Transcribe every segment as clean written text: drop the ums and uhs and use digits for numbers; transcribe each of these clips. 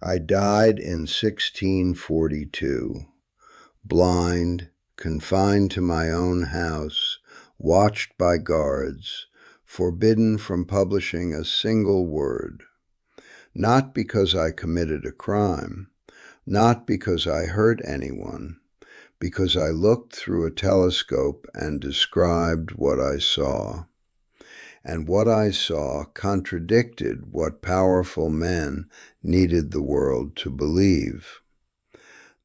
I died in 1642, blind, confined to my own house, watched by guards, forbidden from publishing a single word. Not because I committed a crime, not because I hurt anyone, because I looked through a telescope and described what I saw. And what I saw contradicted what powerful men needed the world to believe.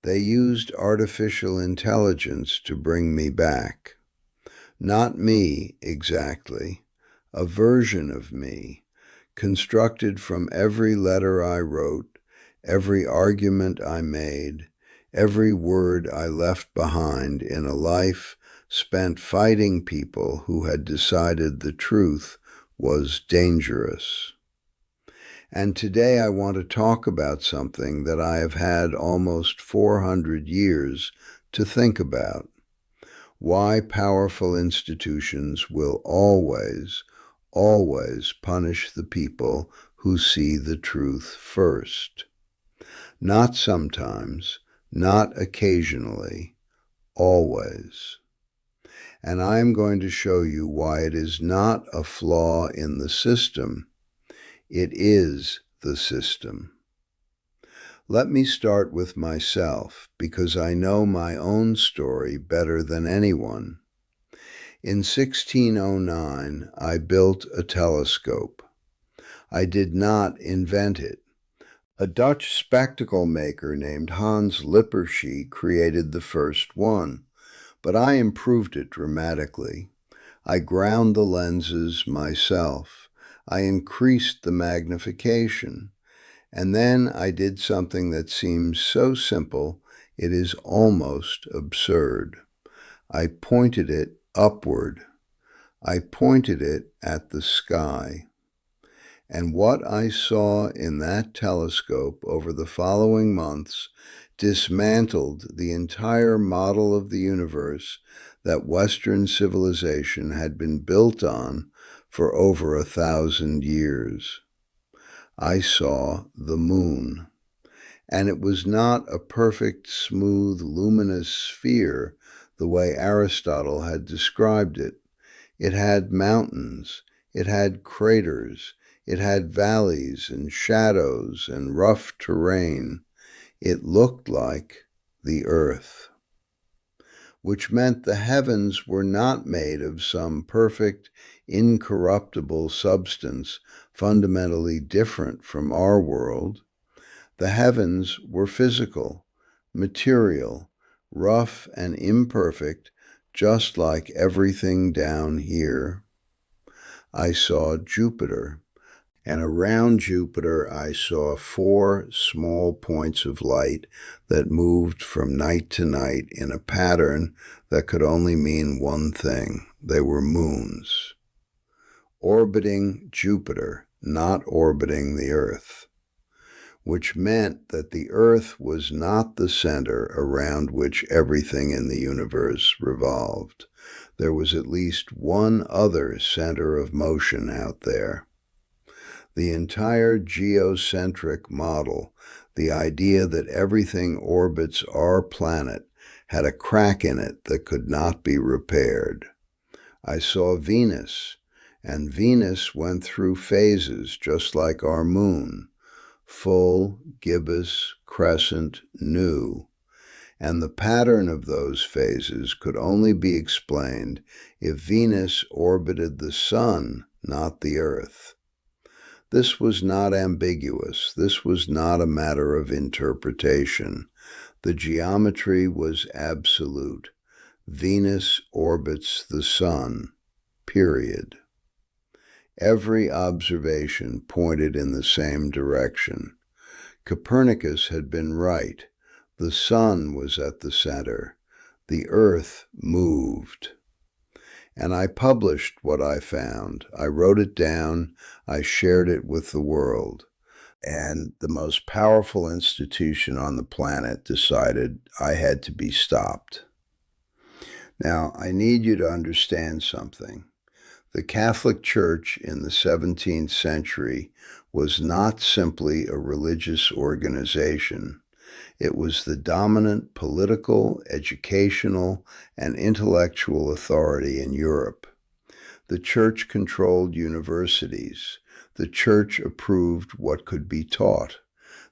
They used artificial intelligence to bring me back. Not me, exactly, a version of me, constructed from every letter I wrote, every argument I made, every word I left behind in a life spent fighting people who had decided the truth was dangerous. And today I want to talk about something that I have had almost 400 years to think about. Why powerful institutions will always, always punish the people who see the truth first. Not sometimes, not occasionally, always. And I am going to show you why it is not a flaw in the system. It is the system. Let me start with myself, because I know my own story better than anyone. In 1609, I built a telescope. I did not invent it. A Dutch spectacle maker named Hans Lippershey created the first one, but I improved it dramatically. I ground the lenses myself. I increased the magnification. And then I did something that seems so simple, it is almost absurd. I pointed it upward. I pointed it at the sky. And what I saw in that telescope over the following months dismantled the entire model of the universe that Western civilization had been built on for over 1,000 years. I saw the moon, and it was not a perfect, smooth, luminous sphere the way Aristotle had described it. It had mountains, it had craters, it had valleys and shadows and rough terrain. It looked like the earth, which meant the heavens were not made of some perfect, incorruptible substance fundamentally different from our world. The heavens were physical, material, rough and imperfect, just like everything down here. I saw Jupiter, and around Jupiter I saw 4 small points of light that moved from night to night in a pattern that could only mean one thing. They were moons, orbiting Jupiter, not orbiting the Earth, which meant that the Earth was not the center around which everything in the universe revolved. There was at least one other center of motion out there. The entire geocentric model, the idea that everything orbits our planet, had a crack in it that could not be repaired. I saw Venus, and Venus went through phases just like our moon, full, gibbous, crescent, new. And the pattern of those phases could only be explained if Venus orbited the sun, not the Earth. This was not ambiguous. This was not a matter of interpretation. The geometry was absolute. Venus orbits the sun, period. Every observation pointed in the same direction. Copernicus had been right. The sun was at the center. The Earth moved. And I published what I found. I wrote it down. I shared it with the world. And the most powerful institution on the planet decided I had to be stopped. Now, I need you to understand something. The Catholic Church in the 17th century was not simply a religious organization. It was the dominant political, educational, and intellectual authority in Europe. The Church controlled universities. The Church approved what could be taught.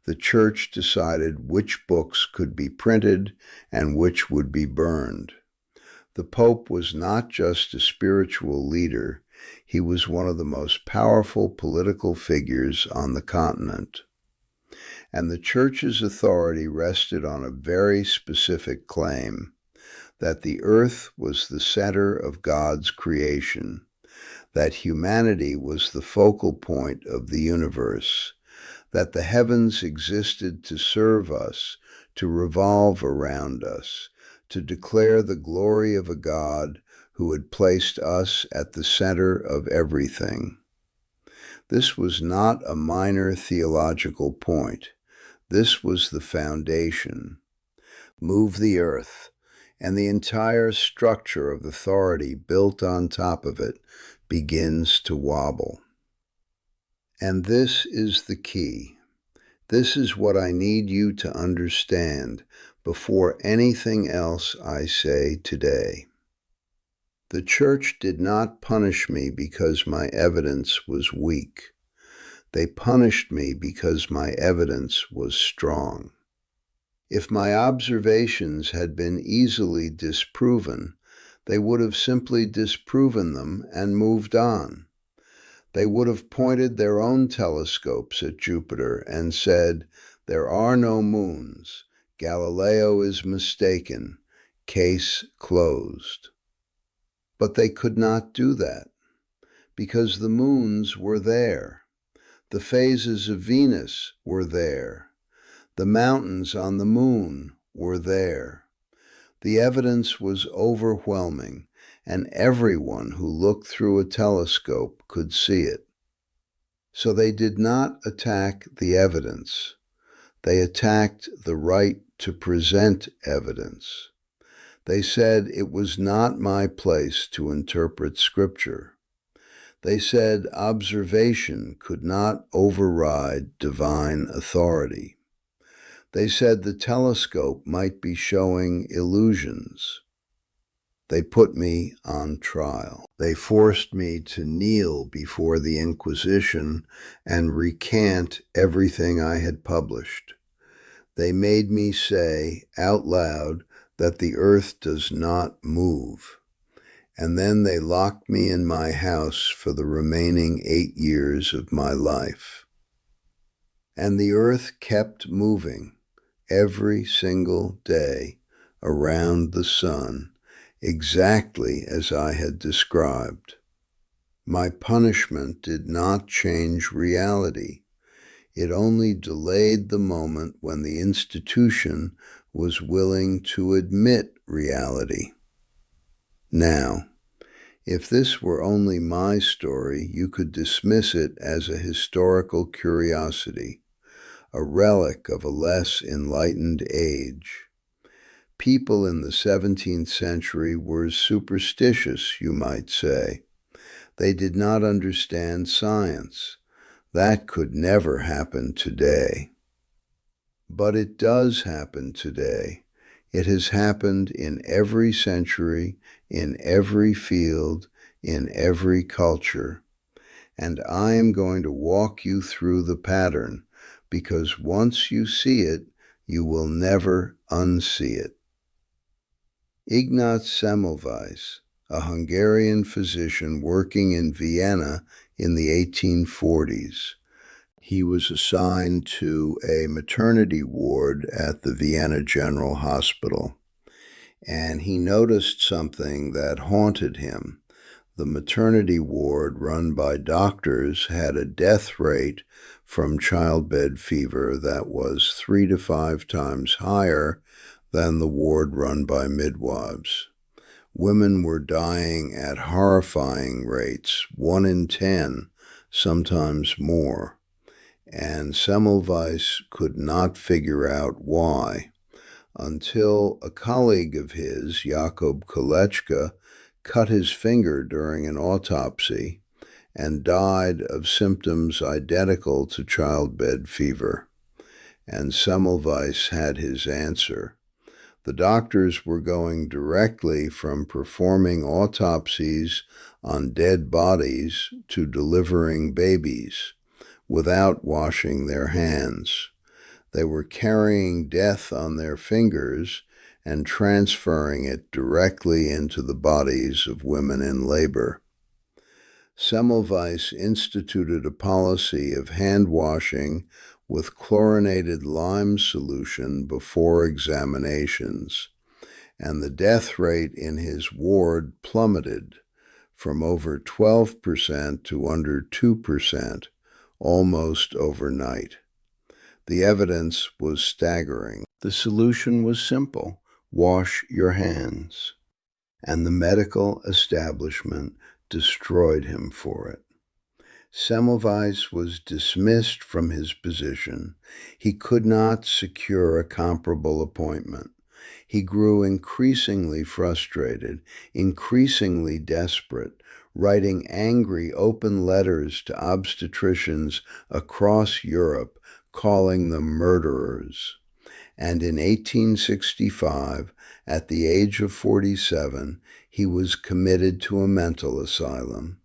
The Church decided which books could be printed and which would be burned. The Pope was not just a spiritual leader, he was one of the most powerful political figures on the continent. And the Church's authority rested on a very specific claim, that the earth was the center of God's creation, that humanity was the focal point of the universe, that the heavens existed to serve us, to revolve around us, to declare the glory of a God who had placed us at the center of everything. This was not a minor theological point. This was the foundation. Move the earth, and the entire structure of authority built on top of it begins to wobble. And this is the key. This is what I need you to understand before anything else I say today. The Church did not punish me because my evidence was weak. They punished me because my evidence was strong. If my observations had been easily disproven, they would have simply disproven them and moved on. They would have pointed their own telescopes at Jupiter and said, "There are no moons. Galileo is mistaken. Case closed." But they could not do that, because the moons were there. The phases of Venus were there. The mountains on the moon were there. The evidence was overwhelming, and everyone who looked through a telescope could see it. So they did not attack the evidence. They attacked the right to present evidence. They said it was not my place to interpret Scripture. They said observation could not override divine authority. They said the telescope might be showing illusions. They put me on trial. They forced me to kneel before the Inquisition and recant everything I had published. They made me say out loud that the earth does not move. And then they locked me in my house for the remaining 8 years of my life. And the earth kept moving every single day around the sun, exactly as I had described. My punishment did not change reality. It only delayed the moment when the institution was willing to admit reality. Now, if this were only my story, you could dismiss it as a historical curiosity, a relic of a less enlightened age. People in the 17th century were superstitious, you might say. They did not understand science. That could never happen today. But it does happen today. It has happened in every century, in every field, in every culture. And I am going to walk you through the pattern, because once you see it, you will never unsee it. Ignaz Semmelweis, a Hungarian physician working in Vienna in the 1840s. He was assigned to a maternity ward at the Vienna General Hospital, and he noticed something that haunted him. The maternity ward run by doctors had a death rate from childbed fever that was 3 to 5 times higher than the ward run by midwives. Women were dying at horrifying rates, 1 in 10, sometimes more. And Semmelweis could not figure out why, until a colleague of his, Jakob Kolechka, cut his finger during an autopsy, and died of symptoms identical to childbed fever. And Semmelweis had his answer. The doctors were going directly from performing autopsies on dead bodies to delivering babies without washing their hands. They were carrying death on their fingers and transferring it directly into the bodies of women in labor. Semmelweis instituted a policy of hand washing with chlorinated lime solution before examinations, and the death rate in his ward plummeted from over 12% to under 2%, almost overnight. The evidence was staggering. The solution was simple: wash your hands. And the medical establishment destroyed him for it. Semmelweis was dismissed from his position. He could not secure a comparable appointment. He grew increasingly frustrated, increasingly desperate, writing angry open letters to obstetricians across Europe, calling them murderers. And in 1865, at the age of 47, he was committed to a mental asylum.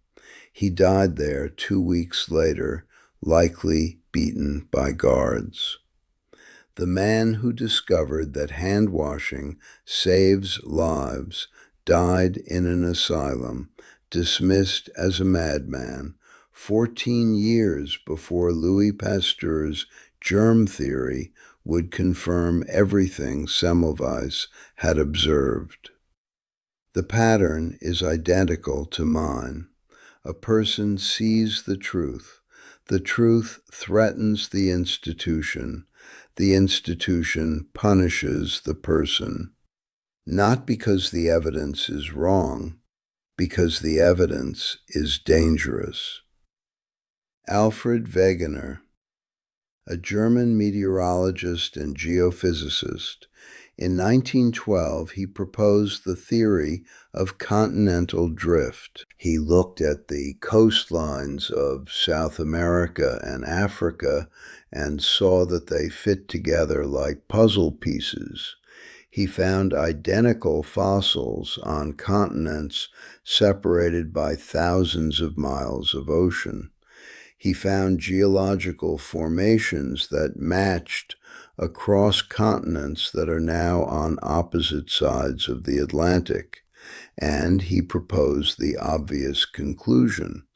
He died there 2 weeks later, likely beaten by guards. The man who discovered that hand washing saves lives died in an asylum, dismissed as a madman, 14 years before Louis Pasteur's germ theory would confirm everything Semmelweis had observed. The pattern is identical to mine. A person sees the truth threatens the institution punishes the person, not because the evidence is wrong, because the evidence is dangerous. Alfred Wegener, a German meteorologist and geophysicist, in 1912 he proposed the theory of continental drift. He looked at the coastlines of South America and Africa and saw that they fit together like puzzle pieces. He found identical fossils on continents separated by thousands of miles of ocean. He found geological formations that matched across continents that are now on opposite sides of the Atlantic, and he proposed the obvious conclusion: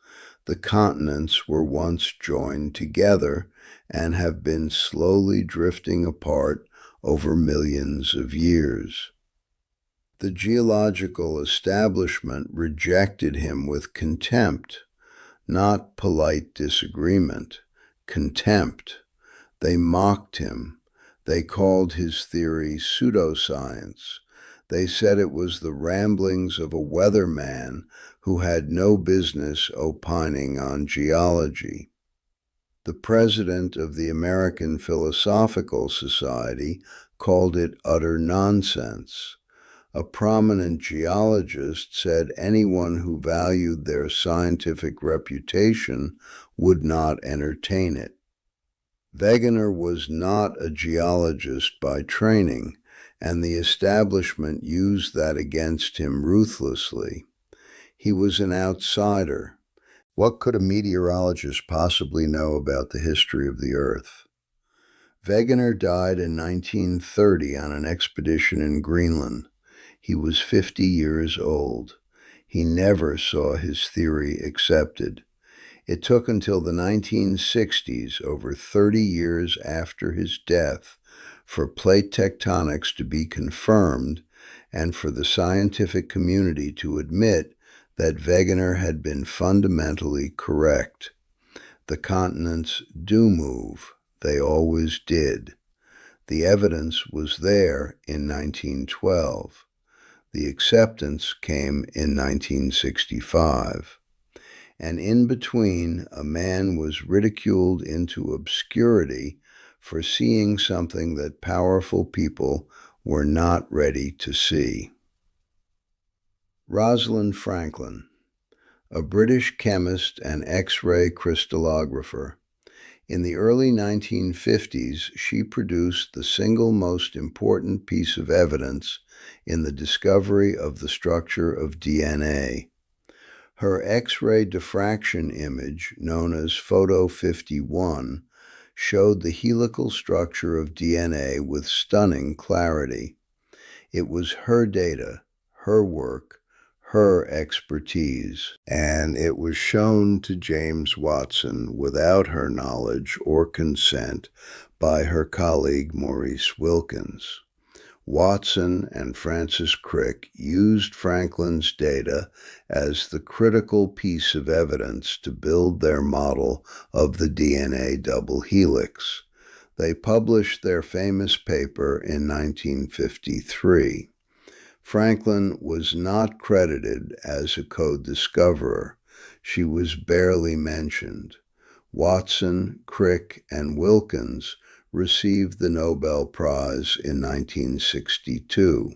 the continents were once joined together and have been slowly drifting apart over millions of years. The geological establishment rejected him with contempt, not polite disagreement, contempt. They mocked him. They called his theory pseudoscience. They said it was the ramblings of a weatherman who had no business opining on geology. The president of the American Philosophical Society called it utter nonsense. A prominent geologist said anyone who valued their scientific reputation would not entertain it. Wegener was not a geologist by training, and the establishment used that against him ruthlessly. He was an outsider. What could a meteorologist possibly know about the history of the Earth? Wegener died in 1930 on an expedition in Greenland. He was 50 years old. He never saw his theory accepted. It took until the 1960s, over 30 years after his death, for plate tectonics to be confirmed and for the scientific community to admit that Wegener had been fundamentally correct. The continents do move. They always did. The evidence was there in 1912. The acceptance came in 1965. And in between, a man was ridiculed into obscurity for seeing something that powerful people were not ready to see. Rosalind Franklin, a British chemist and X-ray crystallographer. In the early 1950s, she produced the single most important piece of evidence in the discovery of the structure of DNA. Her X-ray diffraction image, known as Photo 51, showed the helical structure of DNA with stunning clarity. It was her data, her work, her expertise, and it was shown to James Watson without her knowledge or consent by her colleague Maurice Wilkins. Watson and Francis Crick used Franklin's data as the critical piece of evidence to build their model of the DNA double helix. They published their famous paper in 1953. Franklin was not credited as a co-discoverer. She was barely mentioned. Watson, Crick, and Wilkins received the Nobel Prize in 1962.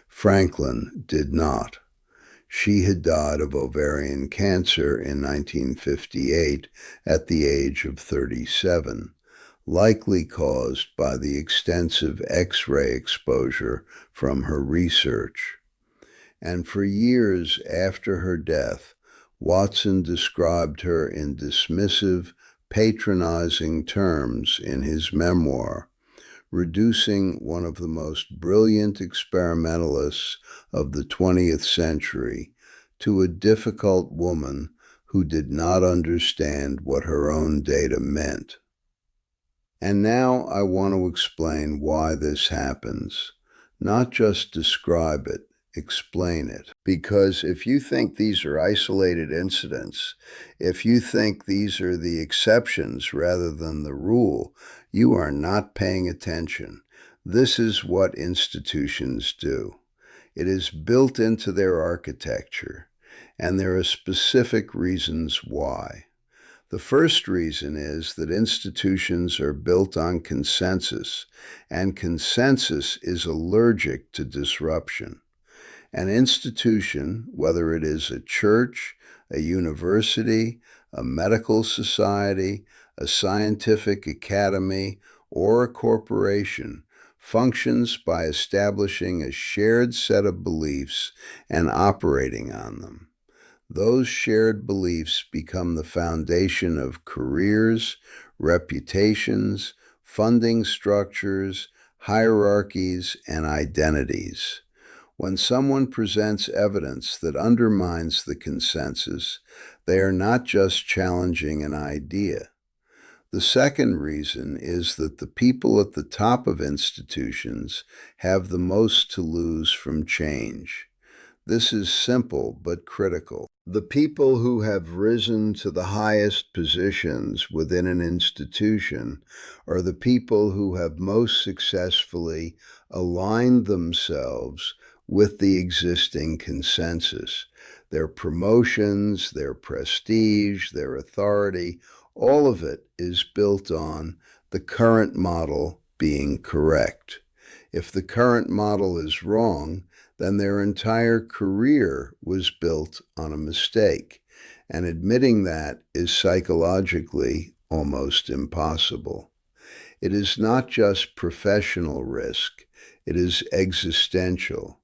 Franklin did not. She had died of ovarian cancer in 1958 at the age of 37. Likely caused by the extensive X-ray exposure from her research. And for years after her death, Watson described her in dismissive, patronizing terms in his memoir, reducing one of the most brilliant experimentalists of the 20th century to a difficult woman who did not understand what her own data meant. And now I want to explain why this happens. Not just describe it, explain it. Because if you think these are isolated incidents, if you think these are the exceptions rather than the rule, you are not paying attention. This is what institutions do. It is built into their architecture, and there are specific reasons why. The first reason is that institutions are built on consensus, and consensus is allergic to disruption. An institution, whether it is a church, a university, a medical society, a scientific academy, or a corporation, functions by establishing a shared set of beliefs and operating on them. Those shared beliefs become the foundation of careers, reputations, funding structures, hierarchies, and identities. When someone presents evidence that undermines the consensus, they are not just challenging an idea. The second reason is that the people at the top of institutions have the most to lose from change. This is simple but critical. The people who have risen to the highest positions within an institution are the people who have most successfully aligned themselves with the existing consensus. Their promotions, their prestige, their authority, all of it is built on the current model being correct. If the current model is wrong, then their entire career was built on a mistake, and admitting that is psychologically almost impossible. It is not just professional risk, it is existential.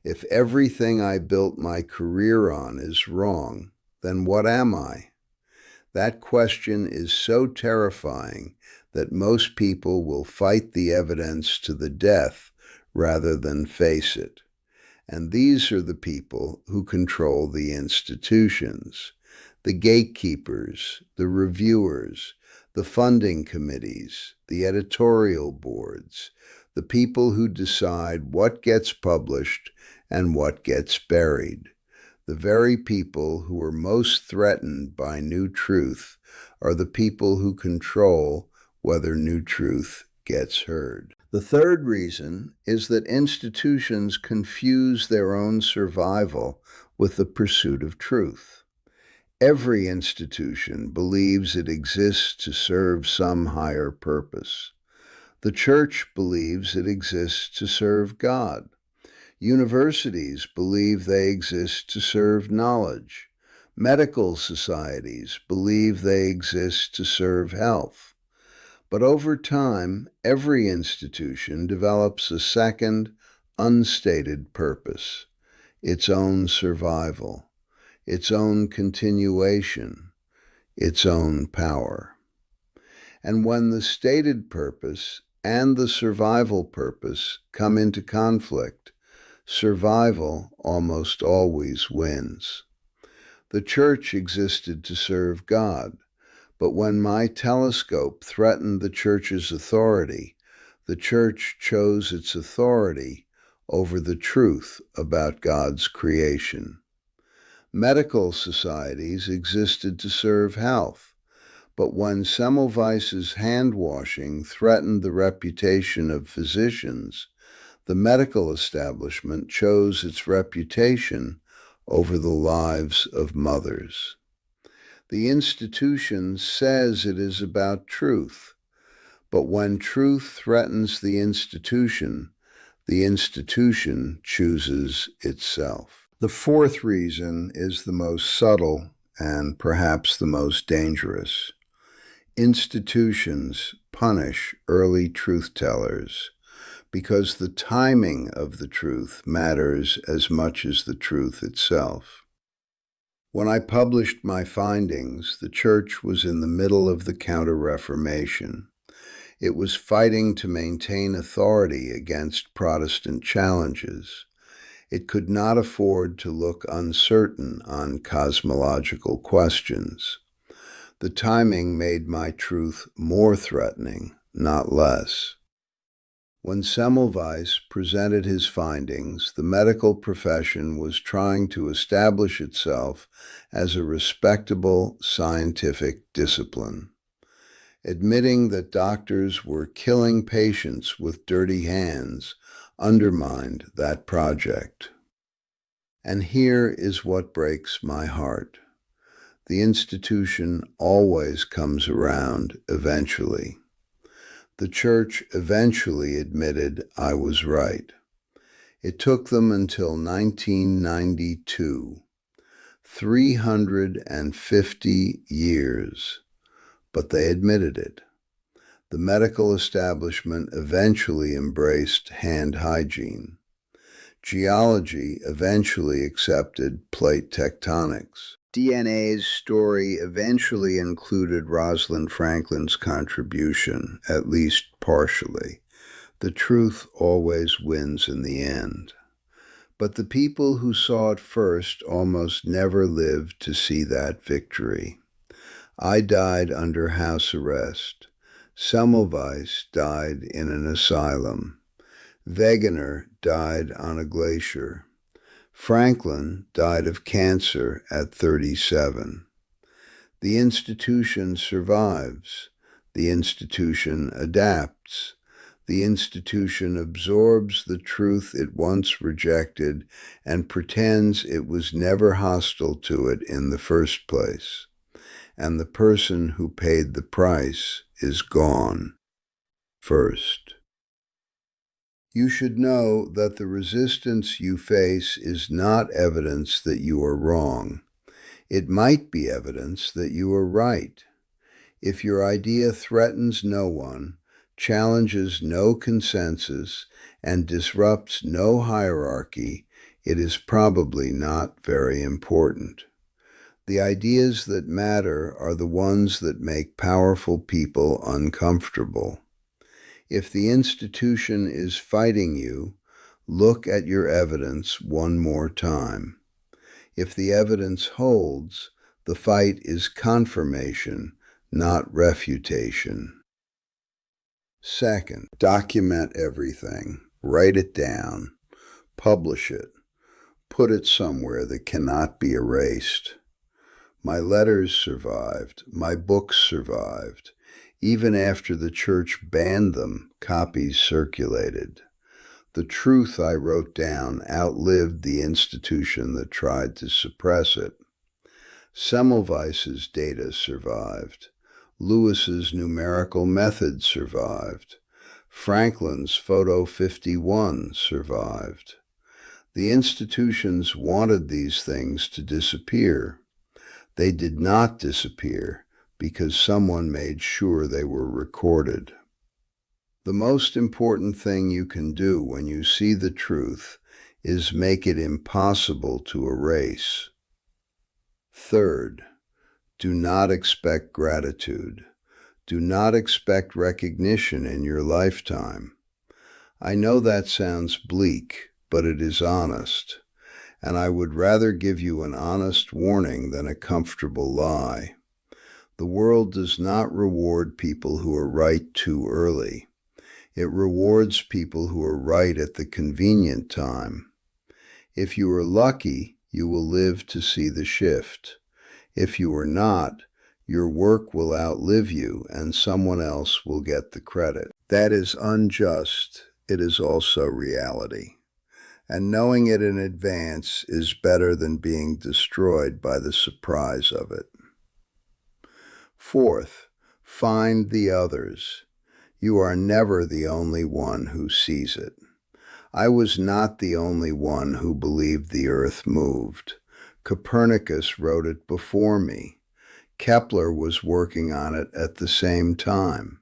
If everything I built my career on is wrong, then what am I? That question is so terrifying that most people will fight the evidence to the death rather than face it. And these are the people who control the institutions, the gatekeepers, the reviewers, the funding committees, the editorial boards, the people who decide what gets published and what gets buried. The very people who are most threatened by new truth are the people who control whether new truth gets heard. The third reason is that institutions confuse their own survival with the pursuit of truth. Every institution believes it exists to serve some higher purpose. The church believes it exists to serve God. Universities believe they exist to serve knowledge. Medical societies believe they exist to serve health. But over time, every institution develops a second, unstated purpose, its own survival, its own continuation, its own power. And when the stated purpose and the survival purpose come into conflict, survival almost always wins. The church existed to serve God, but when my telescope threatened the church's authority, the church chose its authority over the truth about God's creation. Medical societies existed to serve health, but when Semmelweis's hand-washing threatened the reputation of physicians, the medical establishment chose its reputation over the lives of mothers. The institution says it is about truth, but when truth threatens the institution chooses itself. The fourth reason is the most subtle and perhaps the most dangerous. Institutions punish early truth-tellers because the timing of the truth matters as much as the truth itself. When I published my findings, the church was in the middle of the Counter-Reformation. It was fighting to maintain authority against Protestant challenges. It could not afford to look uncertain on cosmological questions. The timing made my truth more threatening, not less. When Semmelweis presented his findings, the medical profession was trying to establish itself as a respectable scientific discipline. Admitting that doctors were killing patients with dirty hands undermined that project. And here is what breaks my heart. The institution always comes around eventually. The church eventually admitted I was right. It took them until 1992, 350 years, but they admitted it. The medical establishment eventually embraced hand hygiene. Geology eventually accepted plate tectonics. DNA's story eventually included Rosalind Franklin's contribution, at least partially. The truth always wins in the end. But the people who saw it first almost never lived to see that victory. I died under house arrest. Semmelweis died in an asylum. Wegener died on a glacier. Franklin died of cancer at 37. The institution survives. The institution adapts. The institution absorbs the truth it once rejected and pretends it was never hostile to it in the first place. And the person who paid the price is gone first. You should know that the resistance you face is not evidence that you are wrong. It might be evidence that you are right. If your idea threatens no one, challenges no consensus, and disrupts no hierarchy, it is probably not very important. The ideas that matter are the ones that make powerful people uncomfortable. If the institution is fighting you, look at your evidence one more time. If the evidence holds, the fight is confirmation, not refutation. Second, document everything. Write it down. Publish it. Put it somewhere that cannot be erased. My letters survived. My books survived. Even after the church banned them, copies circulated. The truth I wrote down outlived the institution that tried to suppress it. Semmelweis's data survived. Lewis's numerical method survived. Franklin's Photo 51 survived. The institutions wanted these things to disappear. They did not disappear because someone made sure they were recorded. The most important thing you can do when you see the truth is make it impossible to erase. Third, do not expect gratitude. Do not expect recognition in your lifetime. I know that sounds bleak, but it is honest, and I would rather give you an honest warning than a comfortable lie. The world does not reward people who are right too early. It rewards people who are right at the convenient time. If you are lucky, you will live to see the shift. If you are not, your work will outlive you and someone else will get the credit. That is unjust. It is also reality. And knowing it in advance is better than being destroyed by the surprise of it. Fourth, find the others. You are never the only one who sees it. I was not the only one who believed the earth moved. Copernicus wrote it before me. Kepler was working on it at the same time.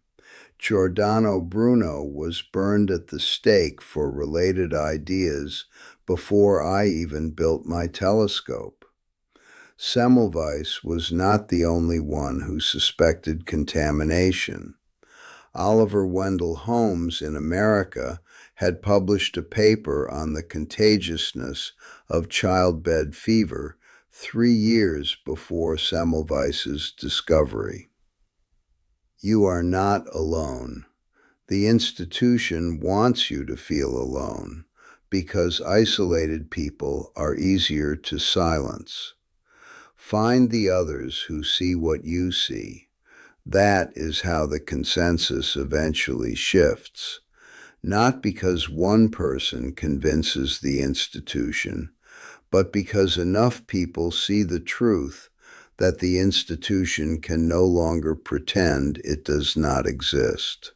Giordano Bruno was burned at the stake for related ideas before I even built my telescope. Semmelweis was not the only one who suspected contamination. Oliver Wendell Holmes in America had published a paper on the contagiousness of childbed fever 3 years before Semmelweis's discovery. You are not alone. The institution wants you to feel alone because isolated people are easier to silence. Find the others who see what you see. That is how the consensus eventually shifts, not because one person convinces the institution, but because enough people see the truth that the institution can no longer pretend it does not exist.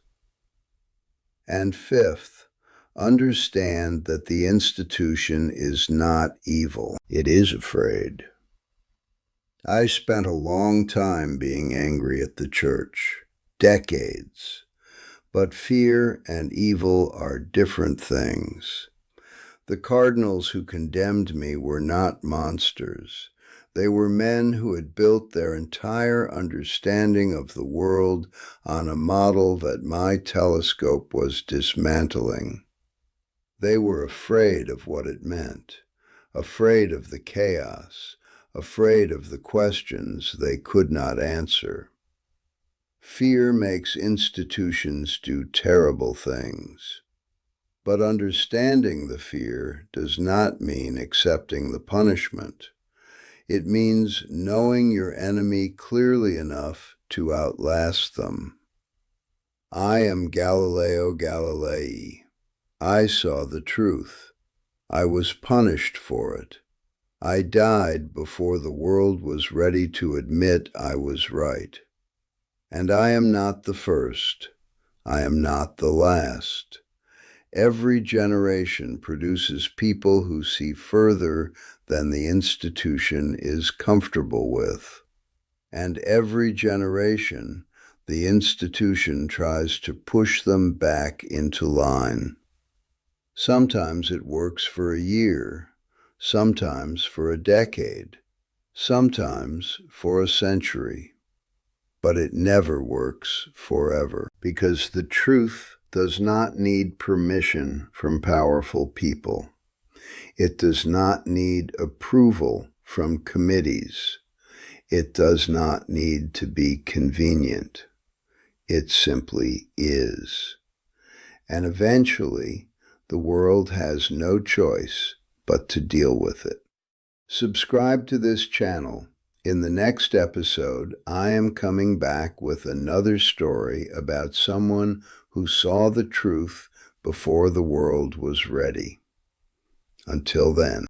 And fifth, understand that the institution is not evil. It is afraid. I spent a long time being angry at the church, decades. But fear and evil are different things. The cardinals who condemned me were not monsters. They were men who had built their entire understanding of the world on a model that my telescope was dismantling. They were afraid of what it meant, afraid of the chaos, afraid of the questions they could not answer. Fear makes institutions do terrible things. But understanding the fear does not mean accepting the punishment. It means knowing your enemy clearly enough to outlast them. I am Galileo Galilei. I saw the truth. I was punished for it. I died before the world was ready to admit I was right. And I am not the first. I am not the last. Every generation produces people who see further than the institution is comfortable with. And every generation, the institution tries to push them back into line. Sometimes it works for a year, sometimes for a decade, sometimes for a century. But it never works forever, because the truth does not need permission from powerful people. It does not need approval from committees. It does not need to be convenient. It simply is. And eventually, the world has no choice but to deal with it. Subscribe to this channel. In the next episode, I am coming back with another story about someone who saw the truth before the world was ready. Until then.